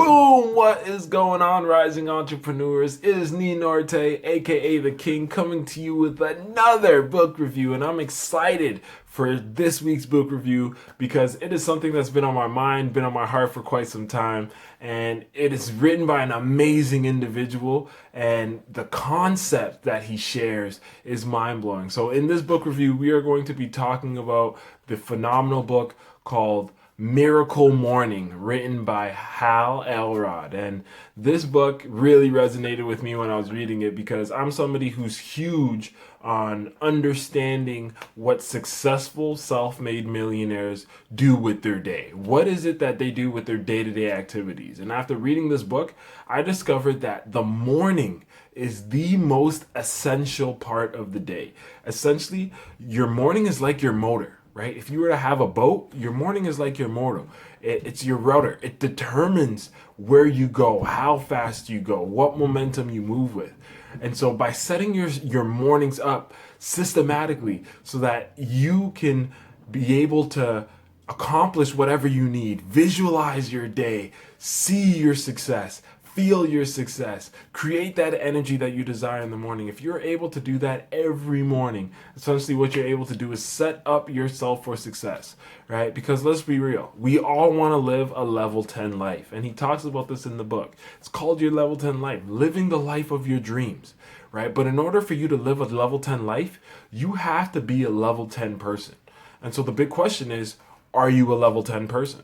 Boom! What is going on, rising entrepreneurs? It is Nii-Nortey, aka The King, coming to you with another book review. And I'm excited for this week's book review because it is something that's been on my mind, been on my heart for quite some time. And it is written by an amazing individual. And the concept that he shares is mind blowing. So, in this book review, we are going to be talking about the phenomenal book called Miracle Morning, written by Hal Elrod. And this book really resonated with me when I was reading it because I'm somebody who's huge on understanding what successful self-made millionaires do with their day. What is it that they do with their day-to-day activities? And after reading this book, I discovered that the morning is the most essential part of the day. Essentially, your morning is like your motor, right? If you were to have a boat, your morning is like your motor. It's your rudder. It determines where you go, how fast you go, what momentum you move with. And so by setting your mornings up systematically so that you can be able to accomplish whatever you need, visualize your day, see your success, feel your success, create that energy that you desire in the morning. If you're able to do that every morning, essentially what you're able to do is set up yourself for success, right? Because let's be real, we all want to live a level 10 life. And he talks about this in the book. It's called your level 10 life, living the life of your dreams, right? But in order for you to live a level 10 life, you have to be a level 10 person. And so the big question is, are you a level 10 person,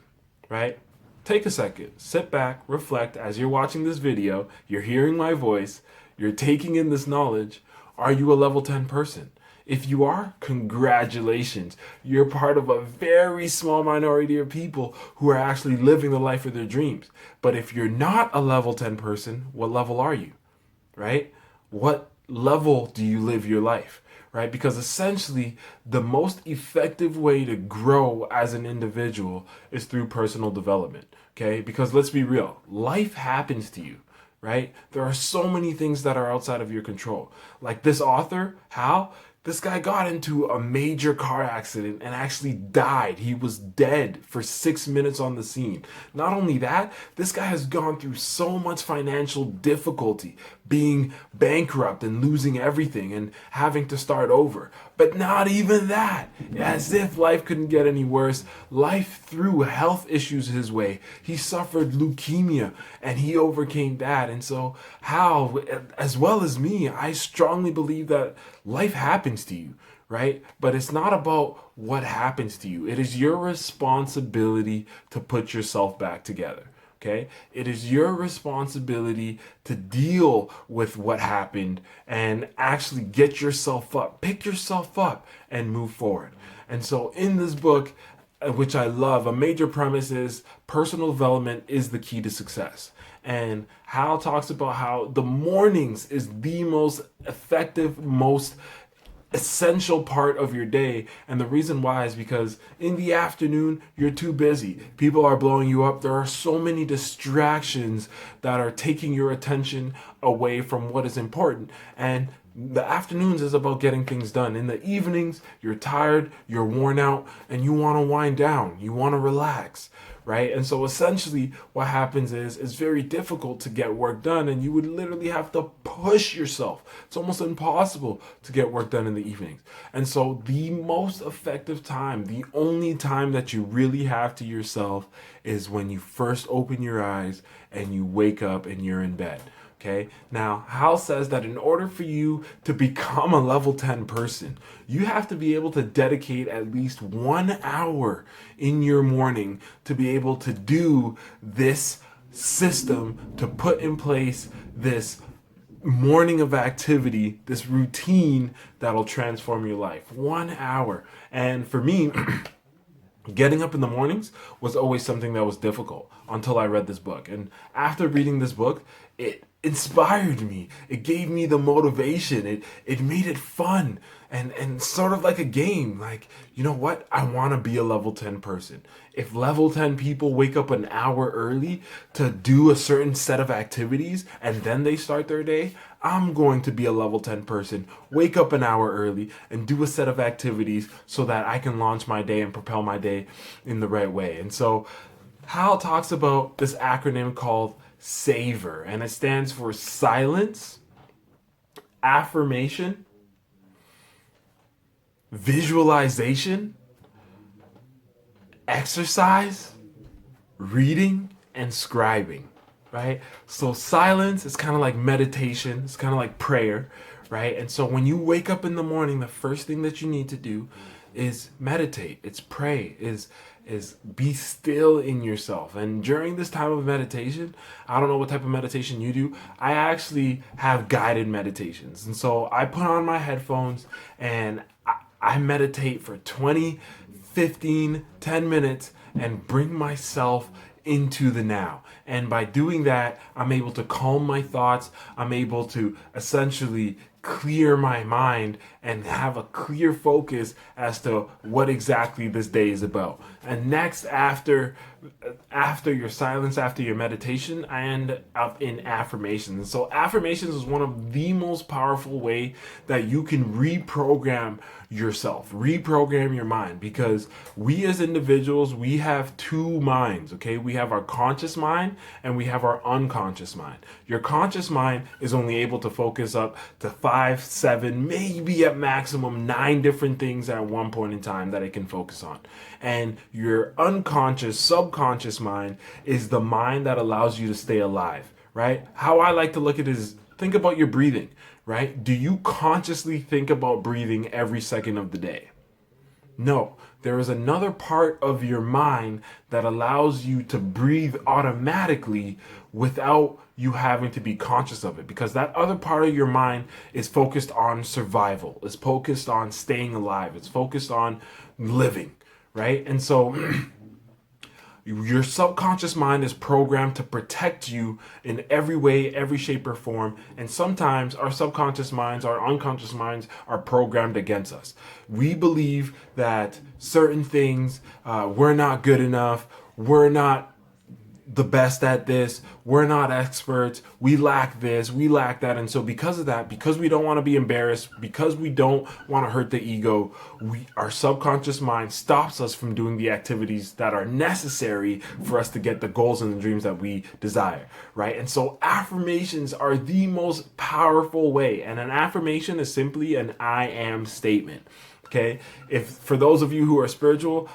right? Take a second, sit back, reflect as you're watching this video, you're hearing my voice, you're taking in this knowledge. Are you a level 10 person? If you are, congratulations. You're part of a very small minority of people who are actually living the life of their dreams. But if you're not a level 10 person, what level are you, right? What level do you live your life? Right? Because essentially, the most effective way to grow as an individual is through personal development. Okay? Because let's be real, life happens to you, right? There are so many things that are outside of your control. Like this author, Hal, this guy got into a major car accident and actually died. He was dead for 6 minutes on the scene. Not only that, this guy has gone through so much financial difficulty, being bankrupt and losing everything and having to start over. But not even that. As if life couldn't get any worse, life threw health issues his way. He suffered leukemia and he overcame that. And so Hal, as well as me, I strongly believe that life happens to you, right? But it's not about what happens to you. It is your responsibility to put yourself back together. Okay? It is your responsibility to deal with what happened and actually get yourself up, pick yourself up and move forward. And so in this book, which I love, a major premise is personal development is the key to success. And Hal talks about how the mornings is the most effective, most essential part of your day. And the reason why is because in the afternoon, you're too busy. People are blowing you up. There are so many distractions that are taking your attention away from what is important. And the afternoons is about getting things done. In the evenings, you're tired, you're worn out, and you want to wind down. You want to relax, right? And so essentially what happens is it's very difficult to get work done, and you would literally have to push yourself. It's almost impossible to get work done in the evenings. And so the most effective time, the only time that you really have to yourself is when you first open your eyes and you wake up and you're in bed. Okay. Now, Hal says that in order for you to become a level 10 person, you have to be able to dedicate at least 1 hour in your morning to be able to do this system, to put in place this morning of activity, this routine that'll transform your life. 1 hour. And for me, getting up in the mornings was always something that was difficult until I read this book. And after reading this book, it inspired me. It gave me the motivation. It made it fun and sort of like a game. Like, you know what? I want to be a level 10 person. If level 10 people wake up an hour early to do a certain set of activities and then they start their day, I'm going to be a level 10 person, wake up an hour early and do a set of activities so that I can launch my day and propel my day in the right way. And so Hal talks about this acronym called SAVOR, and it stands for silence, affirmation, visualization, exercise, reading, and scribing, right? So silence is kind of like meditation, it's kind of like prayer, right? And so when you wake up in the morning, the first thing that you need to do is meditate, it's pray, is be still in yourself. And during this time of meditation, I don't know what type of meditation you do, I actually have guided meditations. And so I put on my headphones and I meditate for 20, 15, 10 minutes and bring myself into the now. And by doing that, I'm able to calm my thoughts. I'm able to essentially clear my mind and have a clear focus as to what exactly this day is about. And next, after your silence, after your meditation, I end up in affirmations. And so affirmations is one of the most powerful way that you can reprogram yourself, reprogram your mind, because we as individuals, we have two minds, okay? We have our conscious mind and we have our unconscious mind. Your conscious mind is only able to focus up to 5, 7, maybe at maximum 9 different things at one point in time that it can focus on. And your unconscious, subconscious mind is the mind that allows you to stay alive, right? How I like to look at it is, think about your breathing, right? Do you consciously think about breathing every second of the day? No, there is another part of your mind that allows you to breathe automatically without you having to be conscious of it, because that other part of your mind is focused on survival, it's focused on staying alive, it's focused on living, right? And so your subconscious mind is programmed to protect you in every way, every shape or form. And sometimes our subconscious minds, our unconscious minds are programmed against us. We believe that certain things, we're not good enough, we're not the best at this, we're not experts, we lack this, we lack that. And so because of that, because we don't want to be embarrassed, because we don't want to hurt the ego, our subconscious mind stops us from doing the activities that are necessary for us to get the goals and the dreams that we desire, right? And so affirmations are the most powerful way. And an affirmation is simply an I am statement. Okay, if for those of you who are spiritual,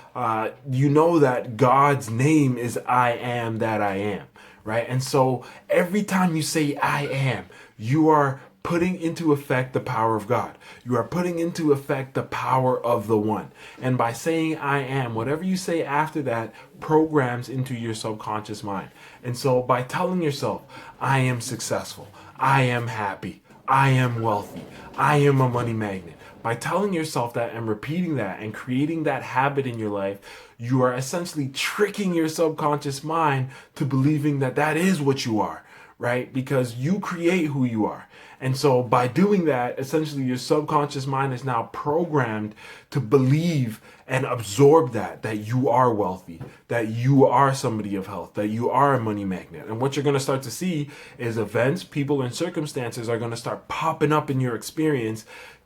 you know that God's name is I am that I am, right? And so every time you say I am, you are putting into effect the power of God. You are putting into effect the power of the One. And by saying I am, whatever you say after that programs into your subconscious mind. And so by telling yourself, I am successful, I am happy, I am wealthy, I am a money magnet. By telling yourself that and repeating that and creating that habit in your life, you are essentially tricking your subconscious mind to believing that that is what you are, right? Because you create who you are. And so by doing that, essentially your subconscious mind is now programmed to believe and absorb that you are wealthy, that you are somebody of health, that you are a money magnet. And what you're going to start to see is events, people, and circumstances are going to start popping up in your experience,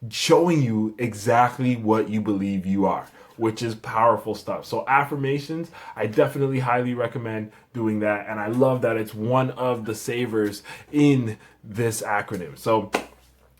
showing you exactly what you believe you are, which is powerful stuff. So affirmations, I definitely highly recommend doing that. And I love that it's one of the savors in this acronym. So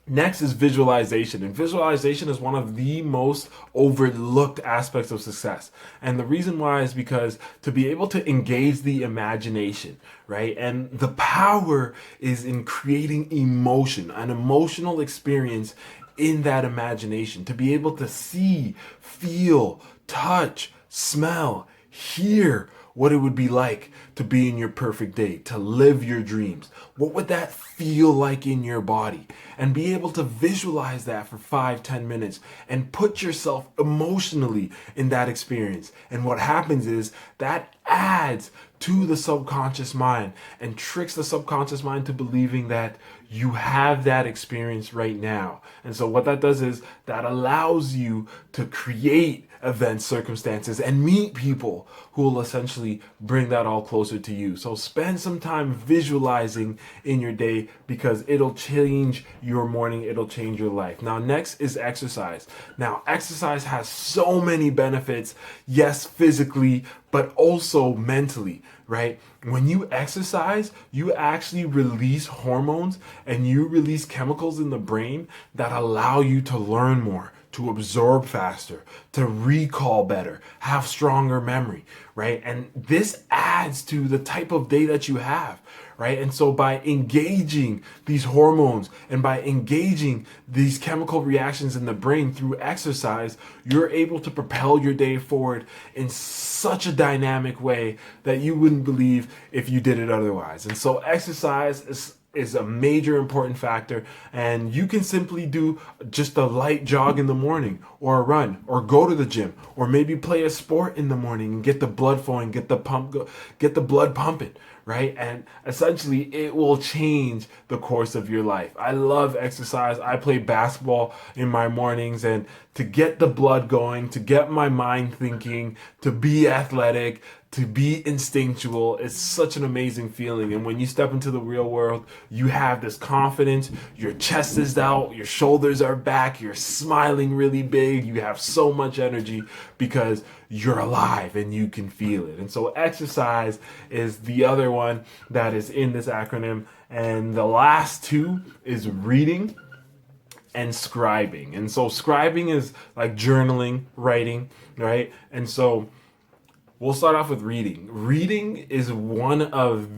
next is visualization. And visualization is one of the most overlooked aspects of success. And the reason why is because to be able to engage the imagination, right? And the power is in creating emotion, an emotional experience in that imagination, to be able to see, feel, touch, smell, hear what it would be like to be in your perfect day, to live your dreams. What would that feel like in your body? And be able to visualize that for 5, 10 minutes and put yourself emotionally in that experience. And what happens is that adds to the subconscious mind and tricks the subconscious mind to believing that you have that experience right now. And so what that does is that allows you to create events, circumstances, and meet people who will essentially bring that all closer to you. So spend some time visualizing in your day, because it'll change your morning, it'll change your life. Now, next is exercise. Now, exercise has so many benefits, yes, physically, but also mentally, right? When you exercise, you actually release hormones and you release chemicals in the brain that allow you to learn more, to absorb faster, to recall better, have stronger memory, right? And this adds to the type of day that you have, right? And so by engaging these hormones and by engaging these chemical reactions in the brain through exercise, you're able to propel your day forward in such a dynamic way that you wouldn't believe if you did it otherwise. And so exercise is a major important factor, and you can simply do just a light jog in the morning, or a run, or go to the gym, or maybe play a sport in the morning and get the blood flowing, get the blood pumping, right? And essentially it will change the course of your life. I love exercise. I play basketball in my mornings, and to get the blood going, to get my mind thinking, to be athletic, to be instinctual, it's such an amazing feeling. And when you step into the real world, you have this confidence, your chest is out, your shoulders are back, you're smiling really big, you have so much energy because you're alive and you can feel it. And so exercise is the other one that is in this acronym. And the last two is reading and scribing. And so scribing is like journaling, writing, right? And so we'll start off with reading. Reading is one of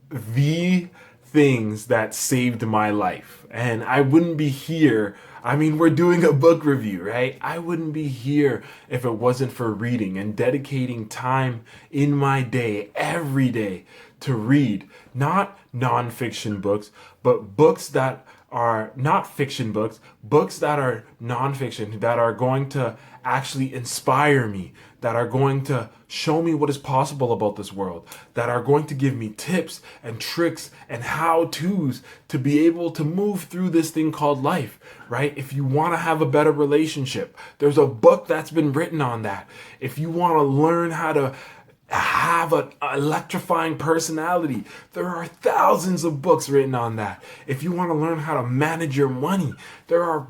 the things that saved my life. And I wouldn't be here. I mean, we're doing a book review, right? I wouldn't be here if it wasn't for reading and dedicating time in my day, every day, to read. Not nonfiction books, but books that are not fiction books, books that are nonfiction, that are going to actually inspire me, that are going to show me what is possible about this world, that are going to give me tips and tricks and how-tos to be able to move through this thing called life, right? If you want to have a better relationship, there's a book that's been written on that. If you want to learn how to have an electrifying personality, there are thousands of books written on that. If you want to learn how to manage your money, there are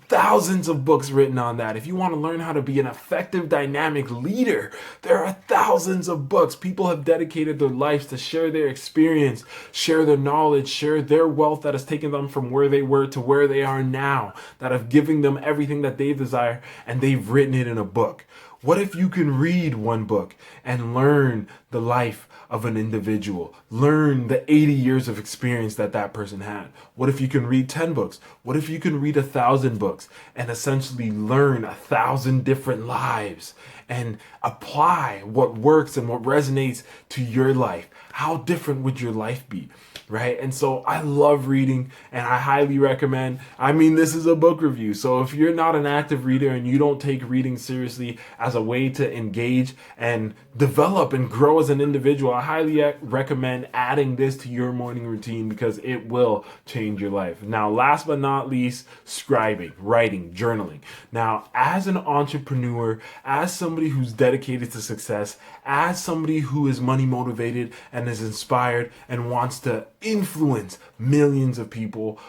thousands of books written on that. If you want to learn how to be an effective, dynamic leader, there are thousands of books. People have dedicated their lives to share their experience, share their knowledge, share their wealth that has taken them from where they were to where they are now, that have given them everything that they desire, and they've written it in a book. What if you can read one book and learn the life of an individual, learn the 80 years of experience that that person had? What if you can read 10 books? What if you can read 1,000 books and essentially learn 1,000 different lives and apply what works and what resonates to your life? How different would your life be? Right? And so I love reading, and I highly recommend. I mean, this is a book review, so if you're not an active reader and you don't take reading seriously as a way to engage and develop and grow as an individual, I highly recommend adding this to your morning routine, because it will change your life. Now, last but not least, scribing, writing, journaling. Now, as an entrepreneur, as somebody who's dedicated to success, as somebody who is money motivated and is inspired and wants to influence millions of people,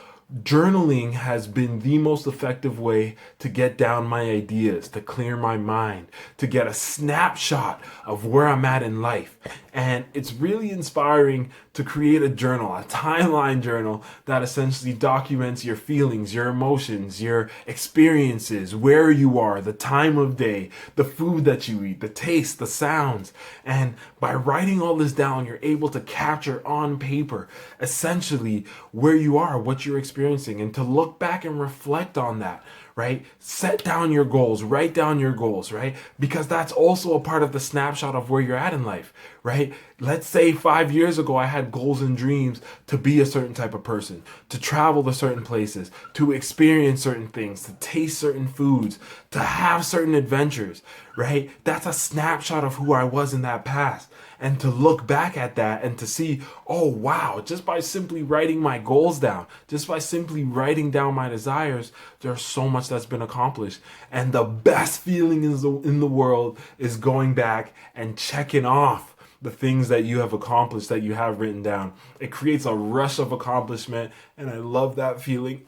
journaling has been the most effective way to get down my ideas, to clear my mind, to get a snapshot of where I'm at in life. And it's really inspiring to create a journal, a timeline journal that essentially documents your feelings, your emotions, your experiences, where you are, the time of day, the food that you eat, the taste, the sounds. And by writing all this down, you're able to capture on paper essentially where you are, what you're experiencing, and to look back and reflect on that, right? Set down your goals, write down your goals, right? Because that's also a part of the snapshot of where you're at in life, right? Let's say 5 years ago, I had goals and dreams to be a certain type of person, to travel to certain places, to experience certain things, to taste certain foods, to have certain adventures, right? That's a snapshot of who I was in that past. and to look back at that and to see, oh wow, just by simply writing my goals down, just by simply writing down my desires, there's so much that's been accomplished. And the best feeling in the world is going back and checking off the things that you have accomplished, that you have written down. It creates a rush of accomplishment, and I love that feeling.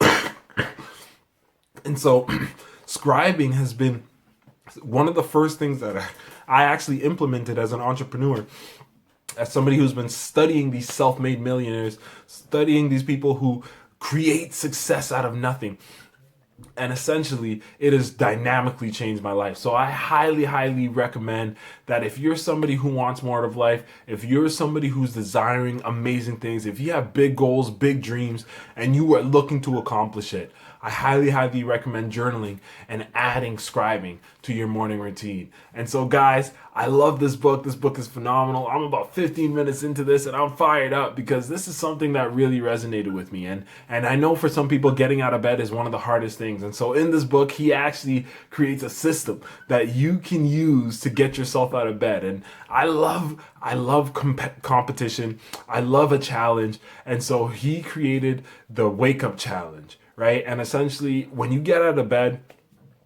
And so scribing has been one of the first things that I actually implemented as an entrepreneur, as somebody who's been studying these self-made millionaires, studying these people who create success out of nothing. And essentially, it has dynamically changed my life. So I highly, highly recommend that if you're somebody who wants more out of life, if you're somebody who's desiring amazing things, if you have big goals, big dreams, and you are looking to accomplish it, I highly, highly recommend journaling and adding scribing to your morning routine. And so guys, I love this book. This book is phenomenal. I'm about 15 minutes into this and I'm fired up because this is something that really resonated with me. And I know for some people, getting out of bed is one of the hardest things. And so in this book, he actually creates a system that you can use to get yourself out of bed. And I love competition. I love a challenge. And so he created the wake up challenge. Right? And essentially, when you get out of bed,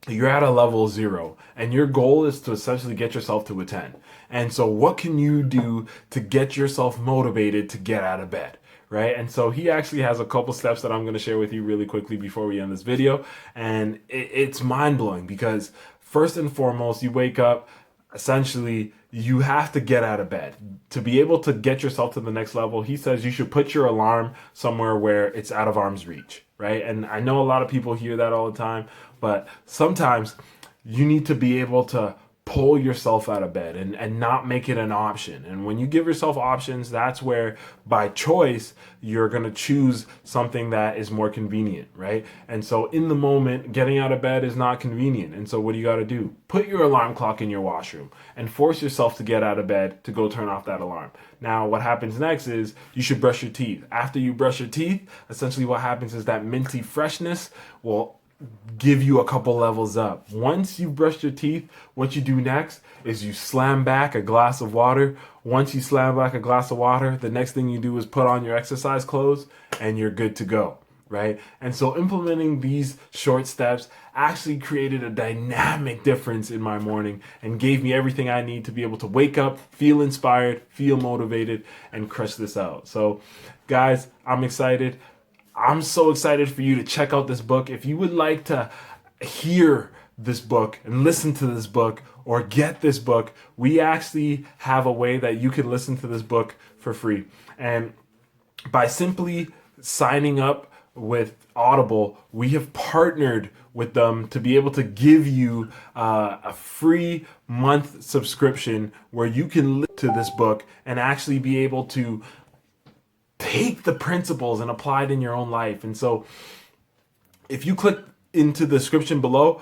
you're at a level 0, and your goal is to essentially get yourself to a 10. And so what can you do to get yourself motivated to get out of bed? Right? And so he actually has a couple steps that I'm going to share with you really quickly before we end this video. And it's mind-blowing because first and foremost, you wake up, essentially, you have to get out of bed. To be able to get yourself to the next level, he says you should put your alarm somewhere where it's out of arm's reach, right? And I know a lot of people hear that all the time, but sometimes you need to be able to pull yourself out of bed and not make it an option. And when you give yourself options, that's where by choice, you're going to choose something that is more convenient, right? And so in the moment, getting out of bed is not convenient. And so what do you got to do? Put your alarm clock in your washroom and force yourself to get out of bed to go turn off that alarm. Now, what happens next is you should brush your teeth. After you brush your teeth, essentially what happens is that minty freshness will give you a couple levels up. Once you've brushed your teeth, what you do next is you slam back a glass of water. Once you slam back a glass of water, the next thing you do is put on your exercise clothes and you're good to go, right? And so implementing these short steps actually created a dynamic difference in my morning and gave me everything I need to be able to wake up, feel inspired, feel motivated, and crush this out. So guys, I'm excited. I'm so excited for you to check out this book. If you would like to hear this book and listen to this book or get this book, we actually have a way that you can listen to this book for free. And by simply signing up with Audible, we have partnered with them to be able to give you a free month subscription where you can listen to this book and actually be able to take the principles and apply it in your own life. And so if you click into the description below,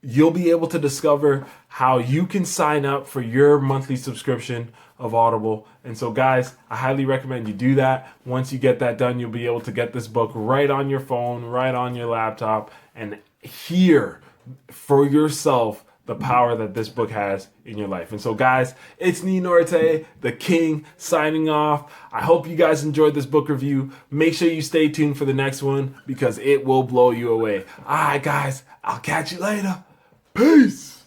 you'll be able to discover how you can sign up for your monthly subscription of Audible. And so guys, I highly recommend you do that. Once you get that done, you'll be able to get this book right on your phone, right on your laptop, and hear for yourself the power that this book has in your life. And so guys, it's Nii-Nortey, the king, signing off. I hope you guys enjoyed this book review. Make sure you stay tuned for the next one because it will blow you away. All right, guys, I'll catch you later. Peace.